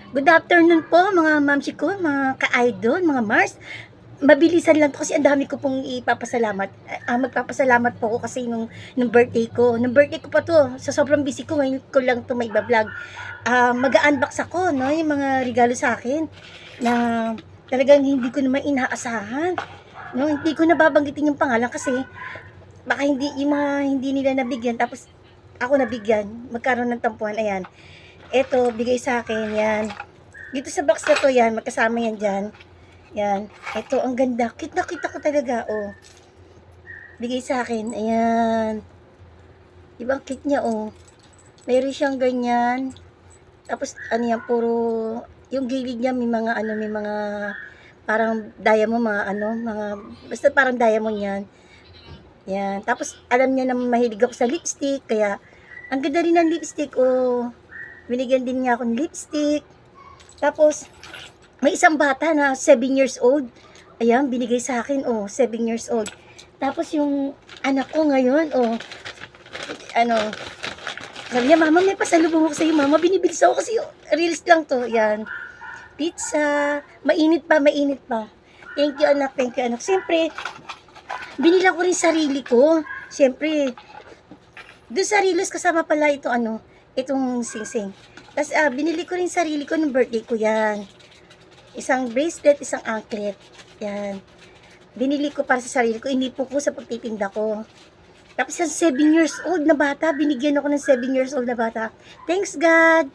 Good afternoon po mga mamsi ko, mga ka-idol, mga Mars. Mabilisan lang 'to kasi ang dami ko pong ipapasalamat. Magpapasalamat po ako kasi nung birthday ko. Nung birthday ko pa 'to, sa sobrang busy ko ngayon ko lang 'to maiba-vlog. Mag-a-unbox ako 'no, yung mga regalo sa akin na talagang hindi ko naman inaasahan, 'no. Hindi ko na babanggitin yung pangalan kasi baka hindi yung mga hindi nila nabigyan tapos ako nabigyan, magkaroon ng tampuhan, ayan. Eto bigay sa akin 'yan. Dito sa box na 'to 'yan, magkasama 'yan diyan. 'Yan. Eto ang ganda, cute na cute ako talaga, oh. Bigay sa akin, ayan. 'Di ba ang cute niya, oh. Meron siyang ganyan, tapos ano 'yan, puro yung gilid niya may mga ano, may mga parang diamond, mga ano, mga basta parang diamond 'yan. 'Yan. Tapos alam niya na mahilig ako sa lipstick, kaya ang ganda rin ng lipstick, oh. Binigyan din niya ako ng lipstick. Tapos may isang bata na 7 years old. Ayan, binigay sa akin, oh, 7 years old. Tapos yung anak ko ngayon, oh, ano, sabi niya, "Mama, may pasalubong ako sa'yo, mama." Binibilis ako kasi reels lang 'to, 'yan. Pizza, mainit pa, mainit pa. Thank you anak, thank you anak. Siyempre, binila ko rin sarili ko. Siyempre, doon sa reels kasama pala ito ano, itong singsing. Tapos binili ko rin sarili ko ng birthday ko 'yan. Isang bracelet, isang anklet. Yan. Binili ko para sa sarili ko, hindi po ko sa pagtitinda ko. Tapos yung 7 years old na bata, binigyan ako ng 7 years old na bata. Thanks God!